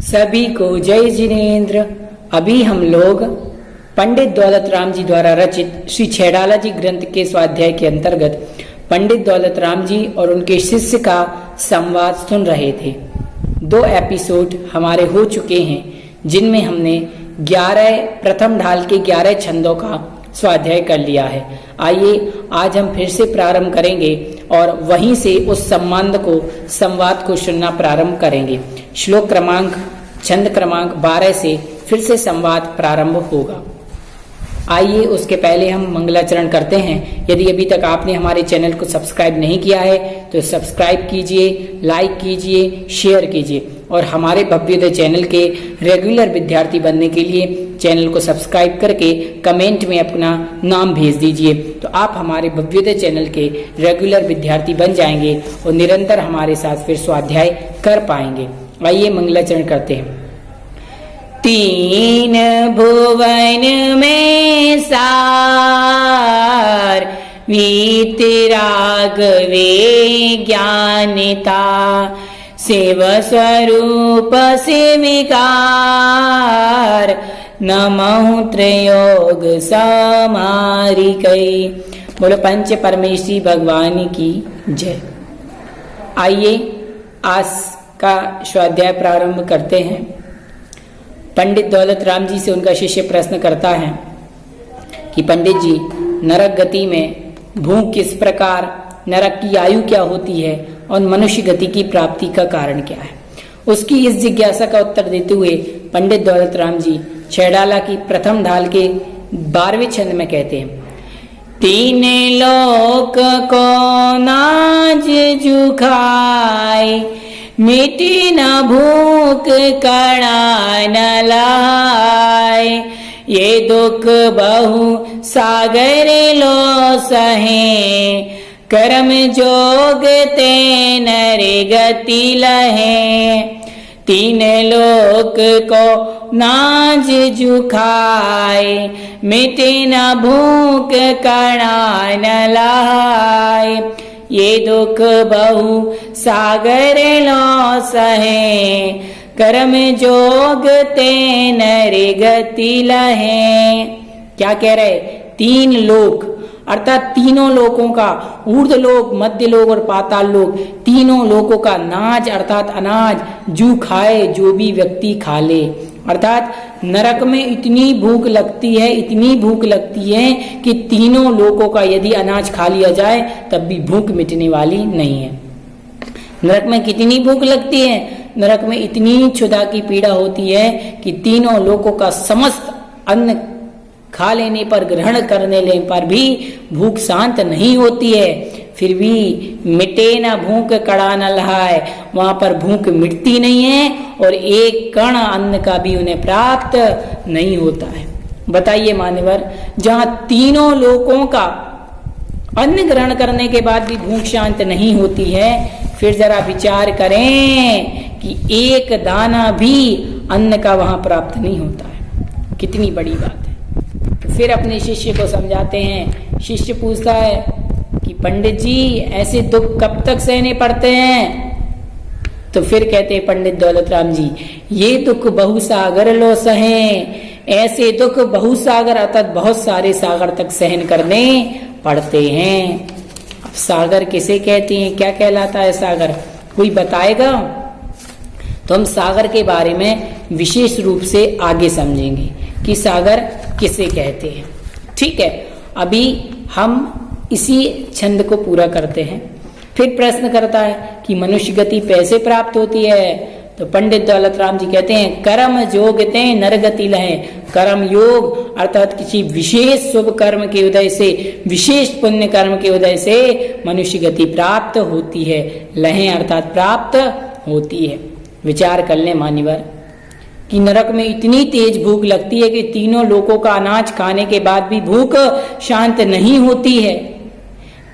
सभी को जय जिनेन्द्र। अभी हम लोग पंडित दौलत राम जी द्वारा रचित श्री छैड़ाला जी ग्रंथ के स्वाध्याय के अंतर्गत पंडित दौलत राम जी और उनके शिष्य का संवाद सुन रहे थे। 2 एपिसोड हमारे हो चुके हैं जिनमें हमने 11 प्रथम ढाल के 11 छंदों का स्वाध्याय कर लिया है। आइए आज हम फिर से प्रारंभ करेंगे और वहीं से उस संवाद को सुनना प्रारंभ करेंगे। श्लोक क्रमांक छंद क्रमांक 12 से फिर से संवाद प्रारंभ होगा। आइए उसके पहले हम मंगलाचरण करते हैं। यदि अभी तक आपने हमारे चैनल को सब्सक्राइब नहीं किया है तो सब्सक्राइब कीजिए, लाइक कीजिए, शेयर कीजिए और हमारे भव्योदय चैनल के रेगुलर विद्यार्थी बनने के लिए चैनल को सब्सक्राइब करके कमेंट में अपना नाम भेज दीजिए तो आप हमारे भव्योदय चैनल के रेगुलर विद्यार्थी बन जाएंगे और निरंतर हमारे साथ फिर स्वाध्याय कर पाएंगे। आइए मंगलाचरण करते हैं। 3 भुवन में सार वीतरागवे ज्ञानिता शिव स्वरूप सेविकार नमः त्रयोग समारिकै। बोलो पंच परमेश्वरी भगवान की जय। आइए आज का स्वाध्याय प्रारंभ करते हैं। पंडित दौलत राम जी से उनका शिष्य प्रश्न करता है कि पंडित जी, नरक गति में भूख किस प्रकार, नरक की आयु क्या होती है और मनुष्य गति की प्राप्ति का कारण क्या है। उसकी इस जिज्ञासा का उत्तर देते हुए पंडित दौलत राम जी छैड़ाला की प्रथम ढाल के 12वें छंद में कहते हैं। 3 लोक को नाज जुखाए मिटी न भूख कड़ा न लाए ये दुख बहु सागर लो सहे कर्म जोग ते नर गति लहे। 3 लोक को नाज जुखाए मिटे न भूख कड़ा न लाए ये दुख बहु सागर लो सहे कर्म जोग ते नर गति लहे। क्या कह रहे? 3 लोक अर्थात तीनों लोकों का, ऊर्ध्व लोक, मध्य लोक और पाताल लोक, तीनों लोकों का नाज अर्थात अनाज जू खाए जो भी व्यक्ति खा ले। अर्थात नरक में इतनी भूख लगती है कि तीनों लोकों का यदि अनाज खा लिया जाए तब भी भूख मिटने वाली नहीं है। नरक में कितनी भूख लगती है? नरक में इतनी क्षुधा की पीड़ा होती है कि तीनों लोकों का समस्त अन्न खा लेने पर, ग्रहण करने लेने पर भी भूख शांत नहीं होती है। फिर भी मिटे ना भूख कड़ा न लहाए, वहां पर भूख मिटती नहीं है और एक कण अन्न का भी उन्हें प्राप्त नहीं होता है। बताइए मान्यवर, जहां तीनों लोकों का अन्न ग्रहण करने के बाद भी भूख शांत नहीं होती है, फिर जरा विचार करें कि एक दाना भी अन्न का वहां प्राप्त नहीं होता है। कितनी बड़ी बात है। तो फिर अपने शिष्य को समझाते हैं। शिष्य पूछता है कि पंडित जी, ऐसे दुख कब तक सहने पड़ते हैं? तो फिर कहते हैं पंडित दौलत राम जी, ये दुख बहुसागर लो सहे। ऐसे दुख बहुसागर अर्थात बहुत सारे सागर तक सहन करने पड़ते हैं। अब सागर किसे कहते हैं, क्या कहलाता है सागर, कोई बताएगा? तो हम सागर के बारे में विशेष रूप से आगे समझेंगे कि सागर किसे कहते हैं। ठीक है, अभी हम इसी छंद को पूरा करते हैं। फिर प्रश्न करता है कि मनुष्य गति कैसे प्राप्त होती है। तो पंडित दौलत राम जी कहते हैं, कर्म जोगते नरगति लहे। कर्म योग अर्थात किसी विशेष शुभ कर्म के उदय से, विशेष पुण्य कर्म के उदय से मनुष्य गति प्राप्त होती है। लहे अर्थात प्राप्त होती है। विचार कर ले मान्यवर कि नरक में इतनी तेज भूख लगती है कि तीनों लोकों का अनाज खाने के बाद भी भूख शांत नहीं होती है।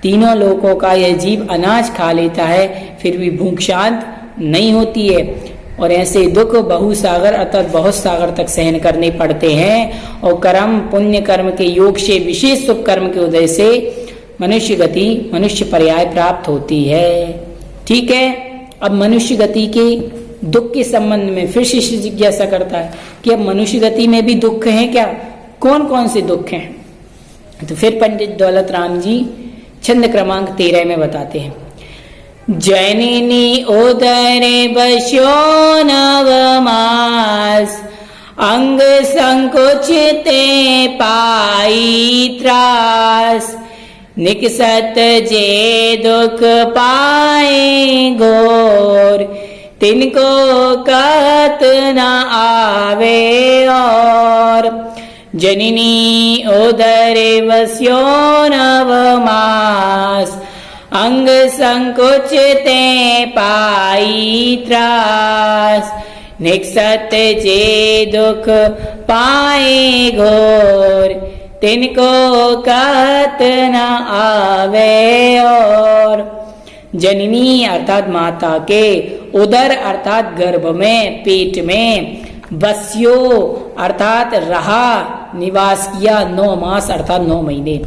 तीनों लोकों का यह जीव अनाज खा लेता है फिर भी भूख शांत नहीं होती है। और ऐसे दुख बहुसागर अर्थात बहुत सागर तक सहन करने पड़ते हैं। और कर्म पुण्य कर्म के योग से, विशेष शुभ कर्म के उदय से मनुष्य गति, मनुष्य पर्याय प्राप्त होती है। ठीक है, अब मनुष्य गति के दुख के संबंध में फिर शिष्य जिज्ञासा करता है कि अब मनुष्य गति में भी दुख है क्या, कौन कौन से दुख हैं। तो फिर पंडित दौलत राम जी छंद क्रमांक 13 में बताते हैं, जननी उदरे बस्यो नवमास, अंग संकुचिते पाई त्रास, निकसत जे दुख पाए घोर, तिनको कहत न आवे और। जननी उदरे बस्यो नवमास, अंग संकुचिते पाई त्रास, निकसत जे दुख पाए घोर, तिनको कहत न आवे और। जननी अर्थात माता के, उदर अर्थात गर्भ में, पेट में, बस्यो अर्थात रहा, निवास किया, 9 मास अर्थात 9 महीने।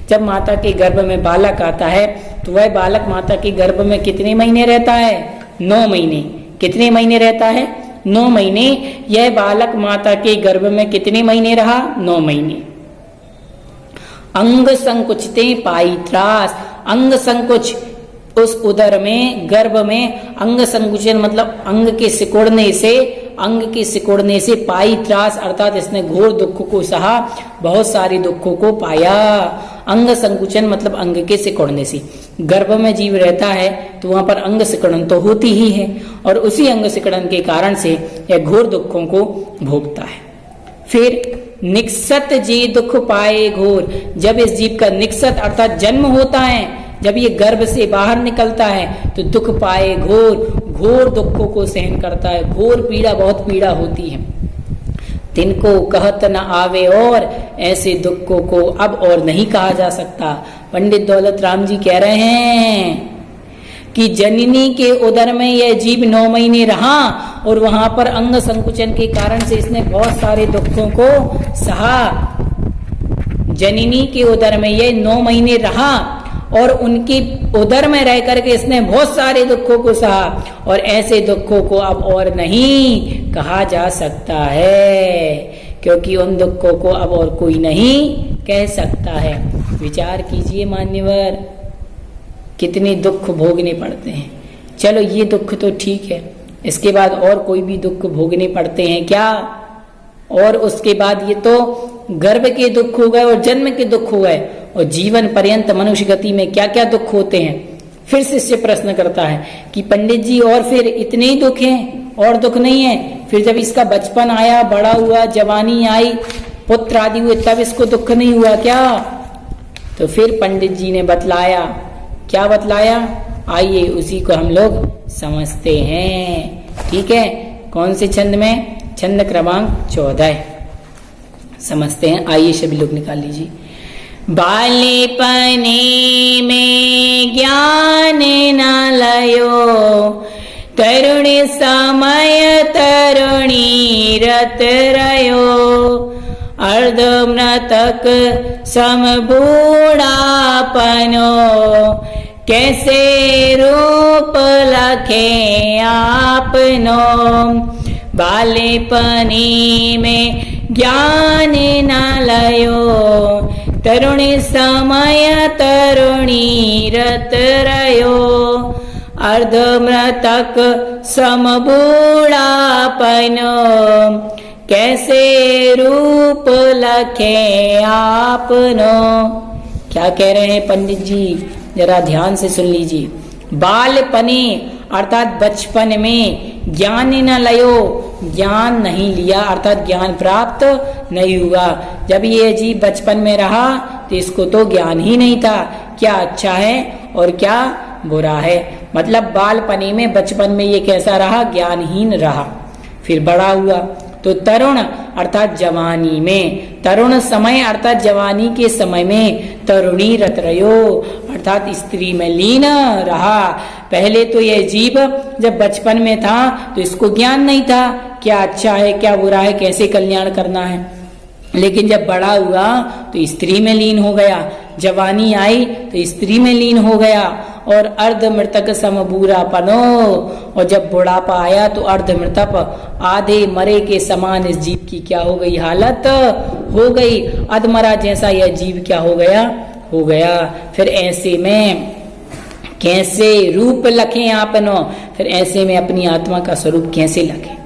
जब माता के गर्भ में बालक आता है तो वह बालक माता के गर्भ में कितने महीने रहता है, 9 महीने। कितने महीने रहता है, 9 महीने। यह बालक माता के गर्भ में कितने महीने रहा, 9 महीने। अंग संकुचिते पाई त्रास, अंग संकुच उस उदर में, गर्भ में, अंग संकुचन मतलब अंग के सिकुड़ने से, अंग के सिकुड़ने से, पाई त्रास अर्थात इसने घोर दुख को सहा, बहुत सारे दुखों को पाया। अंग संकुचन मतलब अंग के सिकुड़ने से। गर्भ में जीव रहता है तो वहां पर अंग सिकुड़न तो होती ही है, और उसी अंग सिकुड़न के कारण से यह घोर दुखों को भोगता है। फिर निकसत जे दुख पाए घोर, जब इस जीव का निकसत अर्थात जन्म होता है, जब ये गर्भ से बाहर निकलता है तो दुख पाए घोर, घोर दुखों को सहन करता है, घोर पीड़ा, बहुत पीड़ा होती है। तिनको कहत न आवे और, ऐसे दुखों को अब और नहीं कहा जा सकता। पंडित दौलत राम जी कह रहे हैं कि जननी के उदर में यह जीव 9 महीने रहा और वहां पर अंग संकुचन के कारण से इसने बहुत सारे दुखों को सहा। जननी के उदर में यह 9 महीने रहा और उनकी उदर में रह करके इसने बहुत सारे दुखों को सहा, और ऐसे दुखों को अब और नहीं कहा जा सकता है, क्योंकि उन दुखों को अब और कोई नहीं कह सकता है। विचार कीजिए मान्यवर, कितने दुख भोगने पड़ते हैं। चलो ये दुख तो ठीक है, इसके बाद और कोई भी दुख भोगने पड़ते हैं क्या? और उसके बाद ये तो गर्भ के दुख हो गए और जन्म के दुख हो गए, और जीवन पर्यंत मनुष्य गति में क्या क्या दुख होते हैं। फिर शिष्य प्रश्न करता है कि पंडित जी और फिर इतने ही दुख हैं, और दुख नहीं है? फिर जब इसका बचपन आया, बड़ा हुआ, जवानी आई, पुत्र आदि हुए, तब इसको दुख नहीं हुआ क्या? तो फिर पंडित जी ने बतलाया। क्या बतलाया? आइए उसी को हम लोग समझते हैं। ठीक है, कौन से छंद में? छंद क्रमांक 14 समझते हैं। आइए सभी लोग निकाल लीजिए। बालेपने में ज्ञान न लयो, तरुणी समय तरुणी रत रयो, अर्धमृतक समबूढ़ापनो, कैसे रूप लखे आपनो। बालेपनी में ज्ञान न लयो, तरुणी समय तरुणी रत रयो, अर्धमृतक समबूढ़ापनो, कैसे रूप लखे आपनो। क्या कह रहे हैं पंडित जी, जरा ध्यान से सुन लीजिए। बालपने अर्थात बचपन में, ज्ञान न लयो, ज्ञान नहीं लिया अर्थात ज्ञान प्राप्त नहीं हुआ। जब ये जीव बचपन में रहा तो इसको तो ज्ञान ही नहीं था, क्या अच्छा है और क्या बुरा है। मतलब बालपने में, बचपन में ये कैसा रहा? ज्ञानहीन रहा। फिर बड़ा हुआ तो तरुण अर्थात जवानी में, तरुण समय अर्थात जवानी के समय में, तरुणी रत रयो अर्थात स्त्री में लीन रहा। पहले तो यह जीव जब बचपन में था तो इसको ज्ञान नहीं था, क्या अच्छा है क्या बुरा है, कैसे कल्याण करना है। लेकिन जब बड़ा हुआ तो स्त्री में लीन हो गया, जवानी आई तो स्त्री में लीन हो गया, और अर्ध मृतक सम बूढ़ापनो, और जब बुढ़ापा आया तो अर्ध मृतक आधे मरे के समान इस जीव की क्या हो गई, हालत हो गई। अधमरा जैसा यह जीव क्या हो गया। फिर ऐसे में कैसे रूप लखें आपनो, फिर ऐसे में अपनी आत्मा का स्वरूप कैसे लखें,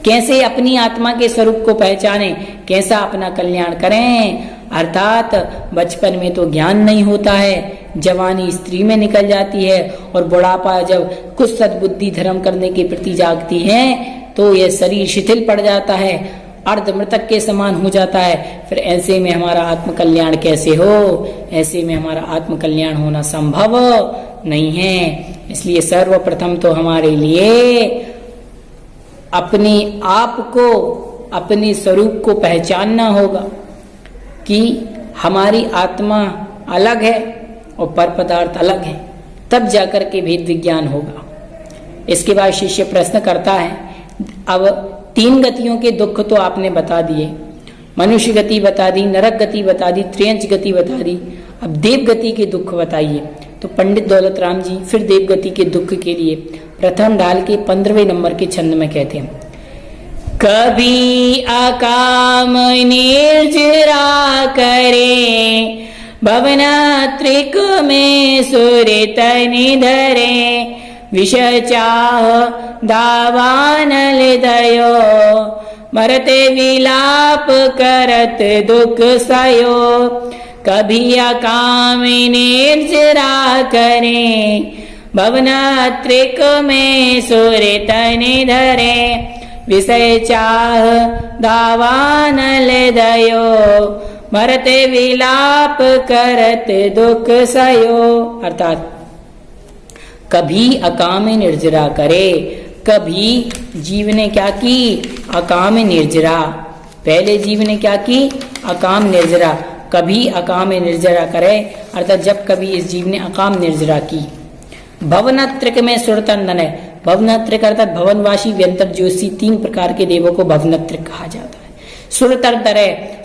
कैसे अपनी आत्मा के स्वरूप को पहचाने, कैसा अपना कल्याण करें। अर्थात बचपन में तो ज्ञान नहीं होता है, जवानी स्त्री में निकल जाती है और बुढ़ापा जब कुछ सद्बुद्धि धर्म करने के प्रति जागती है तो यह शरीर शिथिल पड़ जाता है, अर्ध मृतक के समान हो जाता है। फिर ऐसे में हमारा आत्म कल्याण कैसे हो, ऐसे में हमारा आत्म कल्याण होना संभव नहीं है। इसलिए सर्वप्रथम तो हमारे लिए अपने आप को, अपने स्वरूप को पहचानना होगा कि हमारी आत्मा अलग है और पर पदार्थ अलग है, तब जाकर के भेद विज्ञान होगा। इसके बाद शिष्य प्रश्न करता है, अब 3 गतियों के दुख तो आपने बता दिए, मनुष्य गति बता दी, नरक गति बता दी, त्रियंच गति बता दी, अब देव गति के दुख बताइए। तो पंडित दौलत राम जी फिर देव गति के दुख के लिए प्रथम ढाल के 15वें नंबर के छंद में कहते हैं, कभी अकाम निर्जरा करे, भवना त्रिक में सूर्य तनि धरे, विषय चाह दावानल दयो, मरते विलाप करत दुख सयो, कभी अकाम निर्जरा करे, भवना त्रिक में सूर्य तनि धरे, विषय चाह दावानल दयो, मरते विलाप करत दुख सयो। अर्थात कभी अकाम निर्जरा करे, कभी जीव ने क्या की, अकाम निर्जरा, पहले जीव ने क्या की, अकाम निर्जरा, कभी अकाम निर्जरा करे, अर्थात जब कभी इस जीव ने अकाम निर्जरा की। भवनत्रिक में सुरतंदन है, भवनत्रिक अर्थात भवनवासी व्यंतर ज्योतिषी 3 प्रकार के देवों को भवनत्रिक कहा जाता है। सुरतंदर,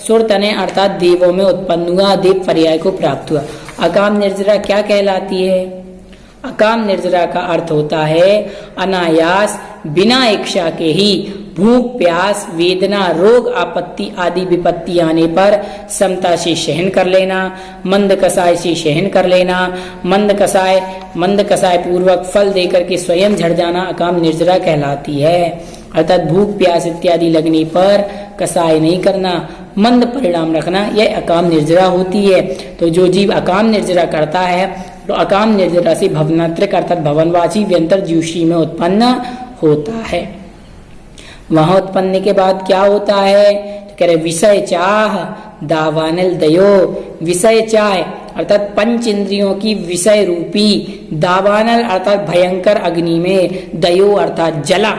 सुरतने अर्थात देवों में उत्पन्न हुआ, देव पर्याय को प्राप्त हुआ। अकाम निर्जरा क्या कहलाती है, अकाम निर्जरा का अर्थ होता है अनायास बिना इच्छा के ही भूख प्यास वेदना रोग आपत्ति आदि विपत्ति आने पर समता से सहन कर लेना, मंद कसाय से सहन कर लेना, मंद कसाय पूर्वक फल देकर के स्वयं झड़ जाना अकाम निर्जरा कहलाती है। अर्थात भूख प्यास इत्यादि लगने पर कसाय नहीं करना, मंद परिणाम रखना, यह अकाम निर्जरा होती है। तो जो जीव अकाम निर्जरा करता है तो अकाम निर्जरा से भवनात्रिक अर्थात भवनवासी व्यंतर ज्योतिषी में उत्पन्न होता है। वहां उत्पन्न के बाद क्या होता है, तो कह रहे विषय चाह दावानल दयो, विषय चाह अर्थात पंच इंद्रियों की विषय रूपी, दावानल अर्थात भयंकर अग्नि में, दयो अर्थात जला,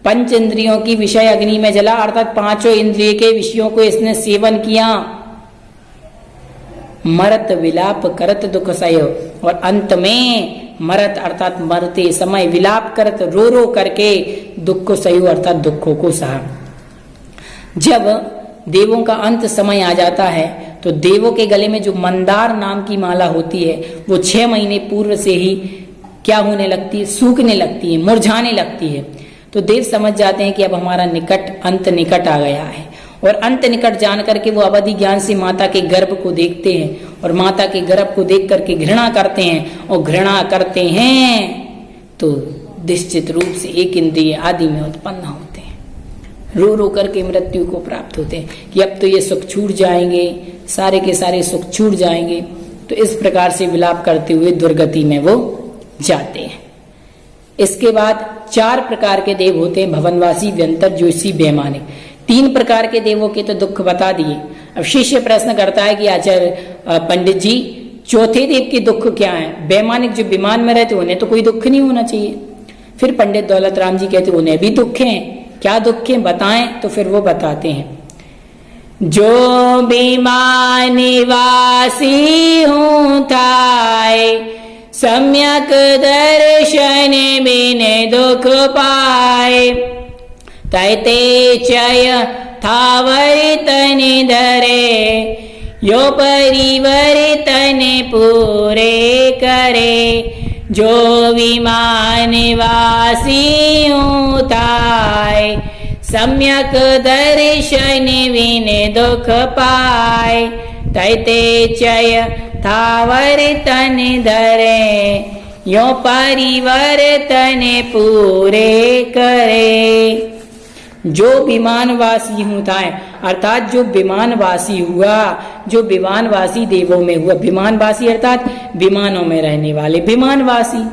पंच इंद्रियों की विषय अग्नि में जला, अर्थात 5 इंद्रिय के विषयों को इसने सेवन किया। मरत विलाप करत दुख सयो, और अंत में मरत अर्थात मरते समय विलाप करत रो रो करके दुख को सयो अर्थात दुखों को सहा। जब देवों का अंत समय आ जाता है तो देवों के गले में जो मंदार नाम की माला होती है वो 6 महीने पूर्व से ही क्या होने लगती है, सूखने लगती है, मुरझाने लगती है। तो देव समझ जाते हैं कि अब हमारा अंत निकट आ गया है, और अंत निकट जान करके वो अवधि ज्ञान से माता के गर्भ को देखते हैं, और माता के गर्भ को देख करके घृणा करते हैं, और घृणा करते हैं तो निश्चित रूप से एक इंद्रिय आदि में उत्पन्न होते हैं, रो रो करके मृत्यु को प्राप्त होते हैं कि अब तो ये सुख छूट जाएंगे, सारे के सारे सुख छूट जाएंगे। तो इस प्रकार से विलाप करते हुए दुर्गति में वो जाते हैं। इसके बाद 4 प्रकार के देव होते हैं, भवनवासी व्यंतर ज्योतिषी बेमानिक। 3 प्रकार के देवों के तो दुख बता दिए। अब शिष्य प्रश्न करता है कि आचार्य पंडित जी चौथे देव के दुख क्या है, बेमानिक जो विमान में रहते उन्हें तो कोई दुख नहीं होना चाहिए। फिर पंडित दौलत राम जी कहते उन्हें भी दुख हैं, क्या दुख हैं बताएं, तो फिर वो बताते हैं, जो विमान निवासी हूँ थाए, सम्यक दर्शन बिन दुख पाए, तैते चय थावर तनि धरे, यो परिवर्तन पूरे करे, जो विमान वासी उताय, सम्यक दर्शन विन दुख पाय, तैते चय थावर तन धरे, यो परिवर्तन पूरे करे। जो विमानवासी होता है, अर्थात जो विमानवासी हुआ, जो विमानवासी देवों में हुआ, विमानवासी अर्थात विमानों में रहने वाले विमानवासी,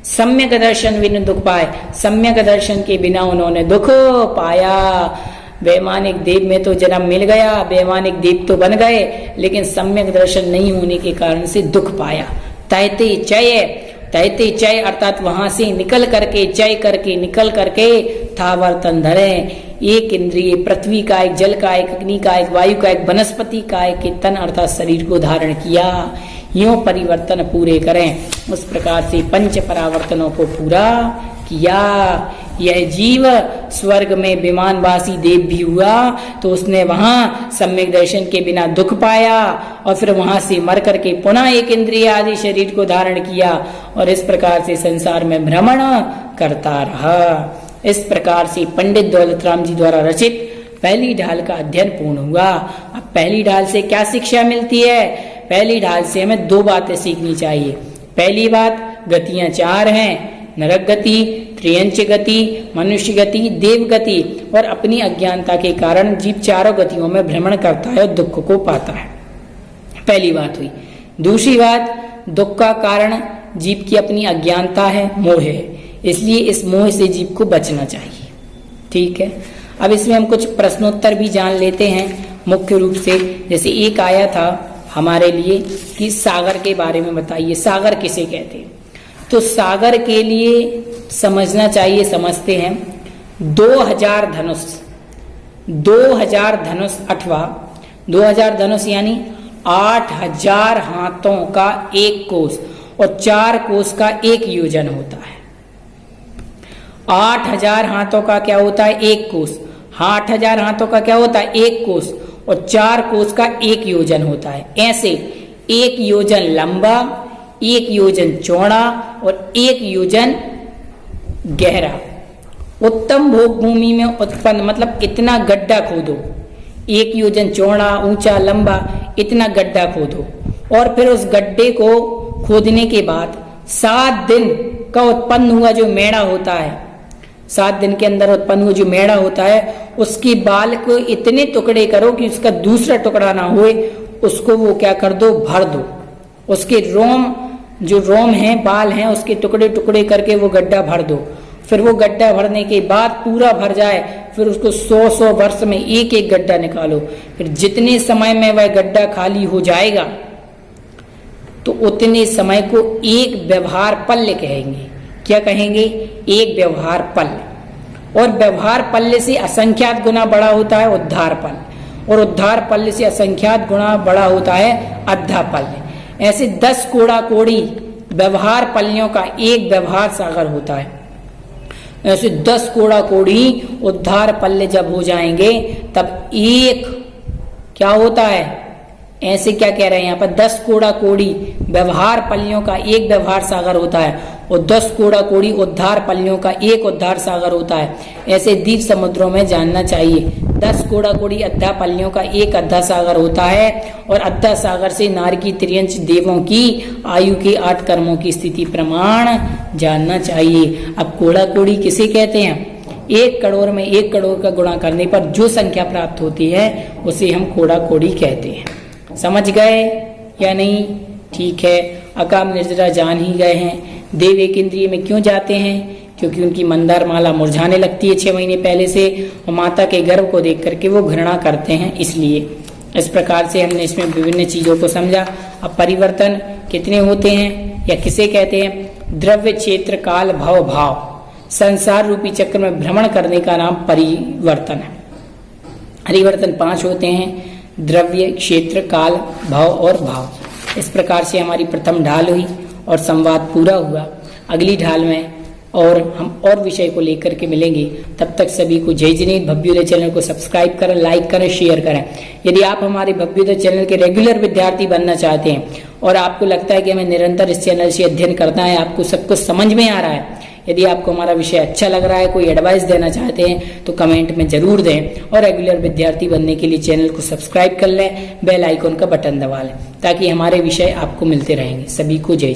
सम्यक दर्शन बिन दुख पाए, सम्यक दर्शन के बिना उन्होंने दुख पाया। वैमानिक देव में तो जन्म मिल गया, वैमानिक देव तो बन गए, लेकिन सम्यक दर्शन नहीं होने के कारण से दुख पाया। तैते चय, तैते चय अर्थात वहां से निकल करके, चय करके, निकल करके थावर तन धरे, एक इंद्रिय पृथ्वी का, एक जल का, एक अग्नि का, एक वायु का, एक वनस्पति का, एक तन अर्थात शरीर को धारण किया। यूं परिवर्तन पूरे करें, उस प्रकार से पंच परावर्तनों को पूरा किया। यह जीव स्वर्ग में विमानवासी देव भी हुआ तो उसने वहां सम्यक दर्शन के बिना दुख पाया, और फिर वहां से मर करके पुनः एक इंद्रिय आदि शरीर को धारण किया, और इस प्रकार से संसार में भ्रमण करता रहा। इस प्रकार से पंडित दौलत राम जी द्वारा रचित पहली ढाल का अध्ययन पूर्ण हुआ। अब पहली ढाल से क्या शिक्षा मिलती है? पहली ढाल से हमें दो बातें सीखनी चाहिए। पहली बात, गतियां चार हैं, नरक गति, त्रियंच गति, मनुष्य गति, देव गति, और अपनी अज्ञानता के कारण जीव चारों गतियों में भ्रमण करता है और दुख को पाता है। पहली बात हुई। दूसरी बात, दुख का कारण जीव की अपनी अज्ञानता है, मोह है, इसलिए इस मोह से जीव को बचना चाहिए। ठीक है, अब इसमें हम कुछ प्रश्नोत्तर भी जान लेते हैं मुख्य रूप से। जैसे एक आया था हमारे लिए कि सागर के बारे में बताइए, सागर किसे कहते हैं? तो सागर के लिए समझना चाहिए, समझते हैं। 2000 धनुष, 2000 धनुष अथवा 2000 धनुष यानी 8000 हाथों का एक कोस और 4 कोस का एक योजन होता है। 8000 हाथों का क्या होता है? एक कोस। 8000 हाथों का क्या होता है? एक कोस, और 4 कोस का एक योजन होता है। ऐसे एक योजन लंबा, एक योजन चौड़ा और एक योजन गहरा। उत्तम भोग भूमि में उत्पन्न, मतलब इतना गड्ढा खोदो, एक योजन चौड़ा, ऊंचा, लंबा, इतना गड्ढा खोदो, और फिर उस गड्ढे को खोदने के बाद 7 दिन का उत्पन्न हुआ जो मेढ़ा होता है, 7 दिन के अंदर उत्पन्न हुआ जो मेढ़ा होता है, उसकी बाल को इतने टुकड़े करो कि उसका दूसरा टुकड़ा ना होए, उसको वो क्या कर दो? भर दो। उसके रोम, जो रोम है, बाल हैं, उसके टुकड़े टुकड़े करके वो गड्ढा भर दो। फिर वो गड्ढा भरने के बाद पूरा भर जाए, फिर उसको 100 वर्ष में एक एक गड्ढा निकालो। फिर जितने समय में वह गड्ढा खाली हो जाएगा तो उतने समय को एक व्यवहार पल्य कहेंगे। क्या कहेंगे? एक व्यवहार पल्य। और व्यवहार पल्य से असंख्यात गुना बड़ा होता है उद्धार पल्य, और उद्धार पल्य से असंख्यात गुना बड़ा होता है अद्धा पल्य। ऐसे 10 कोड़ा कोड़ी व्यवहार पल्यों का एक व्यवहार सागर होता है। ऐसे 10 कोड़ा कोड़ी उद्धार पल्य जब हो जाएंगे तब एक क्या होता है? ऐसे क्या कह रहे हैं यहाँ पर? 10 कोड़ा कोड़ी व्यवहार पल्यों का एक व्यवहार सागर होता है, और 10 कोड़ा कोड़ी उद्धार पल्यों का एक उद्धार सागर होता है। ऐसे द्वीप समुद्रों में जानना चाहिए 10 कोड़ा कोड़ी अद्धा पल्यों का एक अद्धा सागर होता है, और अद्धा सागर से नारकी त्रियंच देवों की आयु के 8 कर्मों की स्थिति प्रमाण जानना चाहिए। अब कोड़ा कोड़ी किसे कहते हैं? 1 करोड़ में 1 करोड़ का गुणा करने पर जो संख्या प्राप्त होती है उसे हम कोड़ा कोड़ी कहते हैं। समझ गए या नहीं? ठीक है, अकाम निर्जरा जान ही गए हैं। देव एक इंद्रिय में क्यों जाते हैं? क्योंकि उनकी मंदार माला मुरझाने लगती है 6 महीने पहले से, और माता के गर्भ को देख करके वो घृणा करते हैं, इसलिए। इस प्रकार से हमने इसमें विभिन्न चीजों को समझा। अब परिवर्तन कितने होते हैं या किसे कहते हैं? द्रव्य, क्षेत्र, काल, भव, भाव, संसार रूपी चक्र में भ्रमण करने का नाम परिवर्तन है। परिवर्तन 5 होते हैं: द्रव्य, क्षेत्र, काल, भव और भाव। इस प्रकार से हमारी प्रथम ढाल हुई और संवाद पूरा हुआ। अगली ढाल में और हम और विषय को लेकर के मिलेंगे। तब तक सभी को जय जिनेन्द्र। भव्योदय चैनल को सब्सक्राइब करें, लाइक करें, शेयर करें। यदि आप हमारे भव्योदय चैनल के रेगुलर विद्यार्थी बनना चाहते हैं और आपको लगता है कि हमें निरंतर इस चैनल से अध्ययन करना है, आपको सब कुछ समझ में आ रहा है, यदि आपको हमारा विषय अच्छा लग रहा है, कोई एडवाइस देना चाहते हैं तो कमेंट में जरूर दें। और रेगुलर विद्यार्थी बनने के लिए चैनल को सब्सक्राइब कर लें, बेल आइकन का बटन दबा लें ताकि हमारे विषय आपको मिलते रहेंगे। सभी को जय।